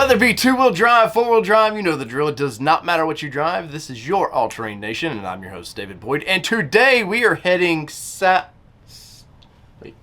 Whether it be two-wheel drive, four-wheel drive, you know the drill. It does not matter what you drive. This is your All-Terrain Nation, and I'm your host, David Boyd. And today we are heading south. We're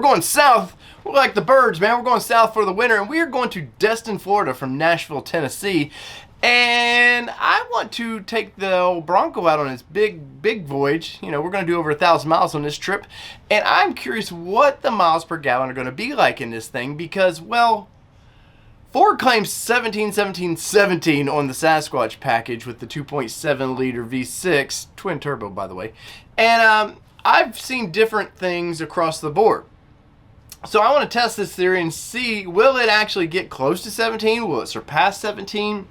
going south. We're like the birds, man. We're going south for the winter, and we are going to Destin, Florida from Nashville, Tennessee. And I want to take the old Bronco out on its big voyage. You know, we're going to do over 1,000 miles on this trip. And I'm curious what the miles per gallon are going to be like in this thing because, well, Ford claims 17 on the Sasquatch package with the 2.7 liter V6, twin turbo by the way. And I've seen different things across the board. So I want to test this theory and see, will it actually get close to 17? Will it surpass 17?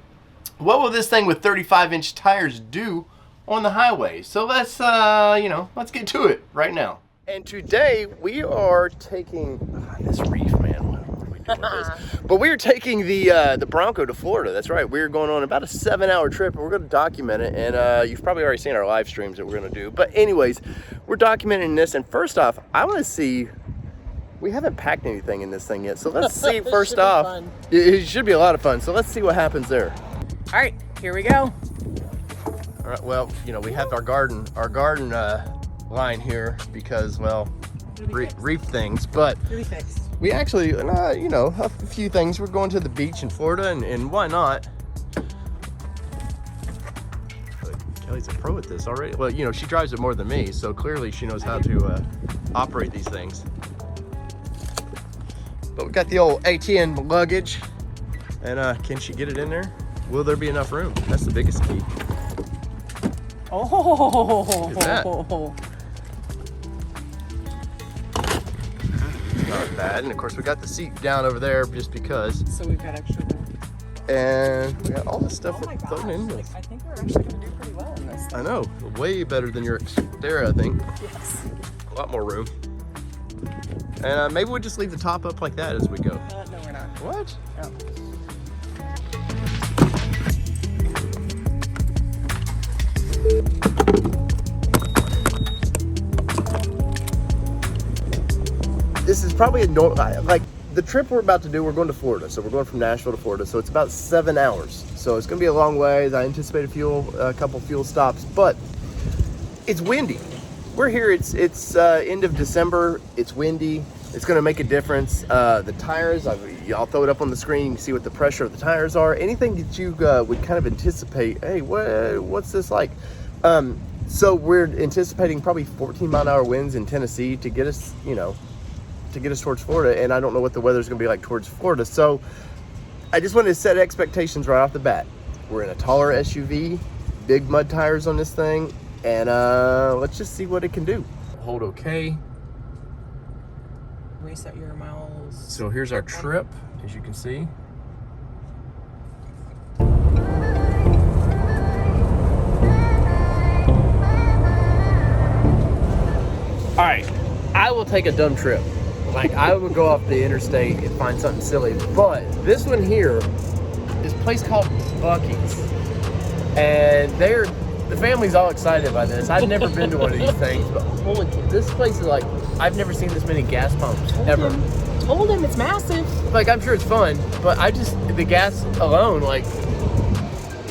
What will this thing with 35-inch tires do on the highway? So let's, let's get to it right now. And today we are taking this reef, man. But we are taking the Bronco to Florida. That's right. We're going on about a 7-hour trip, and we're going to document it. And you've probably already seen our live streams that we're going to do. But anyways, we're documenting this. And first off, I want to see. We haven't packed anything in this thing yet, so let's see. First off, it should be a lot of fun. So let's see what happens there. All right, here we go. All right. Well, you know, we have our garden line here because, well, reef things, but. We actually, a few things. We're going to the beach in Florida, and why not? Kelly's a pro at this already. Well, you know, she drives it more than me, so clearly she knows how to operate these things. But we got the old ATN luggage, and can she get it in there? Will there be enough room? That's the biggest key. Oh, look at that. Not bad. And of course we got the seat down over there just because. So we've got extra room. And we got all this stuff we're throwing in with. I think we're actually going to do pretty well in this. I know. Way better than your Xterra, I think. Yes. A lot more room. And maybe we'll just leave the top up like that as we go. No, we're not. What? No. This is probably like the trip we're about to do. We're going to Florida, so we're going from Nashville to Florida. So it's about 7 hours. So it's going to be a long way. I anticipate a couple fuel stops, but it's windy. We're here. It's end of December. It's windy. It's going to make a difference. The tires. I'll throw it up on the screen. You can see what the pressure of the tires are. Anything that you would kind of anticipate. Hey, what's this like? So we're anticipating probably 14-mile-an-hour winds in Tennessee to get us, to get us towards Florida, and I don't know what the weather's gonna be like towards Florida. So I just wanted to set expectations right off the bat. We're in a taller SUV, big mud tires on this thing, and let's just see what it can do. Hold okay. Reset your miles. So here's our trip, as you can see. All right, I will take a dumb trip. Like, I would go off the interstate and find something silly. But this one here is a place called buc-ees. And the family's all excited by this. I've never been to one of these things, but holy, this place is like, I've never seen this many gas pumps ever. Told him it's massive. Like, I'm sure it's fun, but the gas alone, like,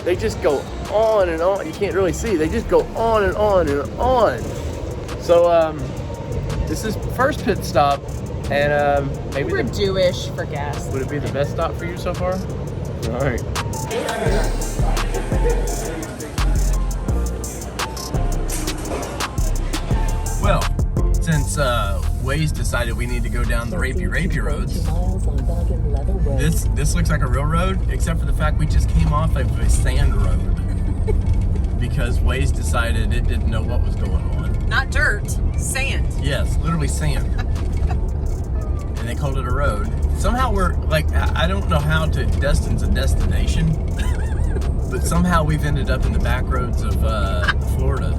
they just go on and on. You can't really see. They just go on and on and on. So, this is first pit stop. And maybe we're due-ish for gas. Would it be the best stop for you so far? All right. Well, since Waze decided we need to go down the rapey roads, this looks like a real road, except for the fact we just came off of a sand road because Waze decided it didn't know what was going on. Not dirt, sand. Yes, literally sand. And they called it a road. Somehow we're like, I don't know how Destin's a destination, but somehow we've ended up in the back roads of Florida.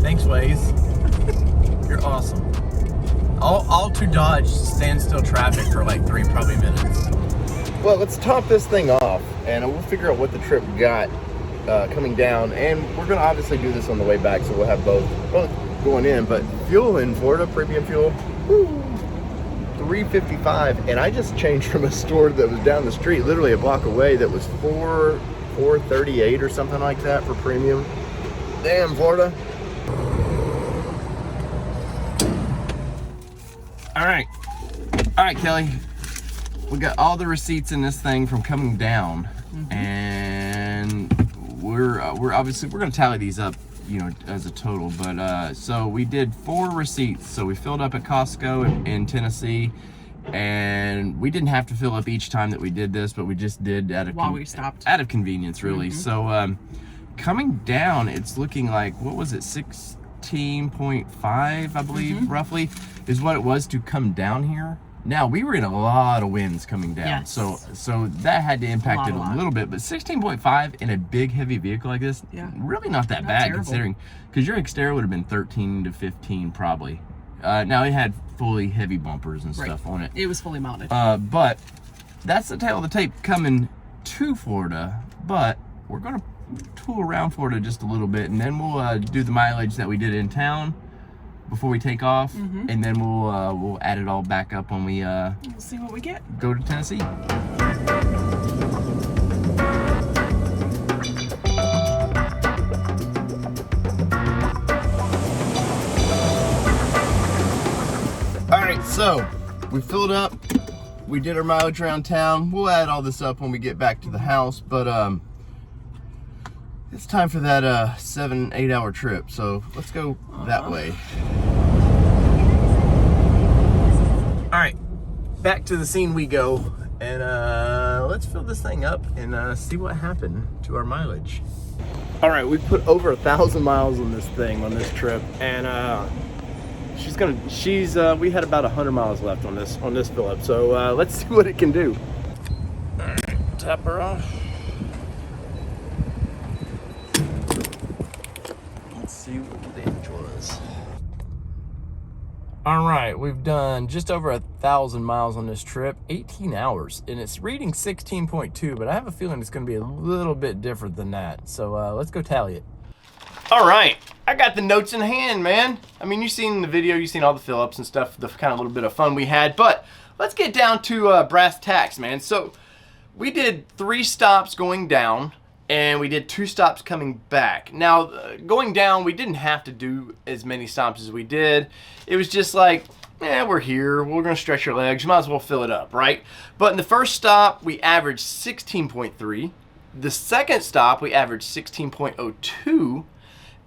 Thanks, Waze. You're awesome. All to dodge standstill traffic for like 3 probably minutes. Well, let's top this thing off, and we'll figure out what the trip got coming down, and we're gonna obviously do this on the way back, so we'll have both going in. But fuel in Florida, premium fuel, woo, 355, and I just changed from a store that was down the street, literally a block away, that was 438 or something like that for premium. Damn, Florida. All right, Kelly. We got all the receipts in this thing from coming down, and we're obviously we're gonna tally these up, you know, as a total. But so we did 4 receipts. So we filled up at Costco in Tennessee, and we didn't have to fill up each time that we did this, but we just did out of while we stopped, out of convenience, really. So coming down, it's looking like, what was it, 16.5, I believe, roughly, is what it was to come down here. Now, we were in a lot of winds coming down, yes. so that had to impact it a little bit, but 16.5 in a big, heavy vehicle like this, really not that bad, terrible, considering, because your exterior would have been 13 to 15 probably. Now, it had fully heavy bumpers and stuff on it. It was fully mounted. But that's the tail of the tape coming to Florida, but we're going to tool around Florida just a little bit, and then we'll do the mileage that we did in town before we take off, and then we'll add it all back up when we we'll see what we get. Go to Tennessee. All right, so we filled up. We did our mileage around town. We'll add all this up when we get back to the house, but it's time for that 7-8 hour trip. So let's go that way. All right, back to the scene we go, and let's fill this thing up and see what happened to our mileage. All right, we put over 1,000 miles on this thing on this trip, and we had about 100 miles left on this fill up. So let's see what it can do. All right, tap her off. Let's see what the damage was. All right, we've done just over 1,000 miles on this trip, 18 hours, and it's reading 16.2, but I have a feeling it's going to be a little bit different than that. So let's go tally it. All right, I got the notes in hand, man. I mean, you've seen the video, you've seen all the fill-ups and stuff, the kind of little bit of fun we had, but let's get down to brass tacks, man. So we did 3 stops going down, and we did 2 stops coming back. Now, going down, we didn't have to do as many stops as we did. It was just like, we're here, we're gonna stretch your legs, you might as well fill it up, right? But in the first stop, we averaged 16.3. The second stop, we averaged 16.02.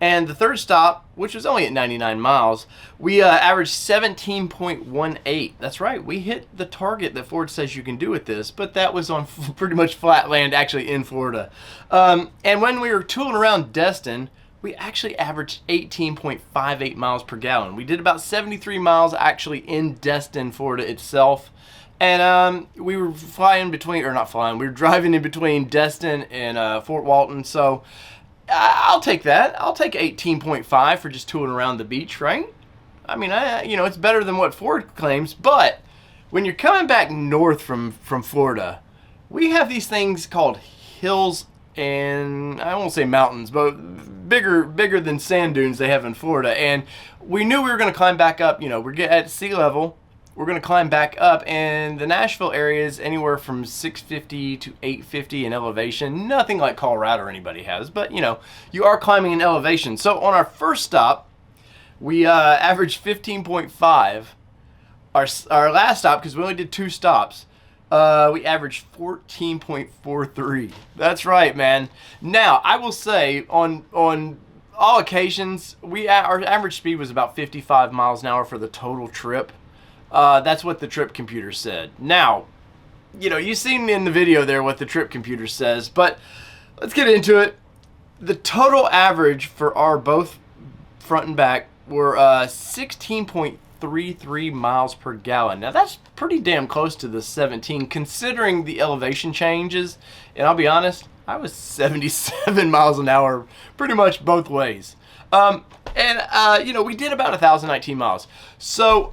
And the third stop, which was only at 99 miles, we averaged 17.18. That's right, we hit the target that Ford says you can do with this, but that was on pretty much flat land, actually in Florida. And when we were tooling around Destin, we actually averaged 18.58 miles per gallon. We did about 73 miles actually in Destin, Florida itself. And we were flying between, or not flying, we were driving in between Destin and Fort Walton, so I'll take that. I'll take 18.5 for just tooling around the beach, right? I mean, you know, it's better than what Ford claims, but when you're coming back north from Florida, we have these things called hills, and I won't say mountains, but bigger than sand dunes they have in Florida. And we knew we were going to climb back up. You know, we're at sea level. We're going to climb back up, and the Nashville area is anywhere from 650 to 850 in elevation. Nothing like Colorado or anybody has, but you know, you are climbing in elevation. So on our first stop, we averaged 15.5. Our last stop, because we only did 2 stops, we averaged 14.43. That's right, man. Now, I will say, on all occasions, our average speed was about 55 miles an hour for the total trip. That's what the trip computer said. Now, you know, you've seen in the video there what the trip computer says, but let's get into it. The total average for our both front and back were 16.33 miles per gallon. Now, that's pretty damn close to the 17, considering the elevation changes. And I'll be honest, I was 77 miles an hour pretty much both ways. You know, we did about 1,019 miles. So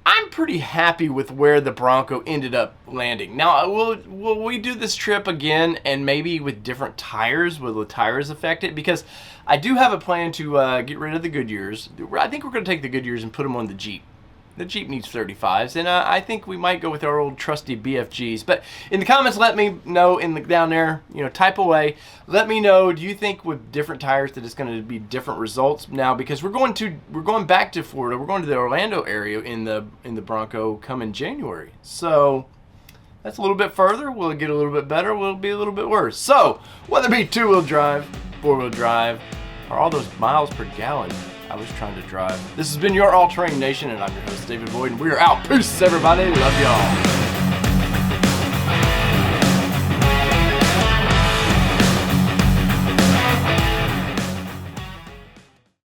I'm pretty happy with where the Bronco ended up landing. Now, will we do this trip again, and maybe with different tires? Will the tires affect it? Because I do have a plan to get rid of the Goodyears. I think we're going to take the Goodyears and put them on the Jeep. The Jeep needs 35s, and I think we might go with our old trusty BFGs. But in the comments, let me know down there, type away. Let me know, do you think with different tires that it's going to be different results now? Because we're going back to Florida. We're going to the Orlando area in the Bronco come in January. So that's a little bit further. Will it get a little bit better? Will it be a little bit worse? So whether it be 2-wheel drive, 4-wheel drive, or all those miles per gallon I was trying to drive. This has been your All Terrain Nation, and I'm your host, David Boyd, and we are out. Peace, everybody. Love y'all.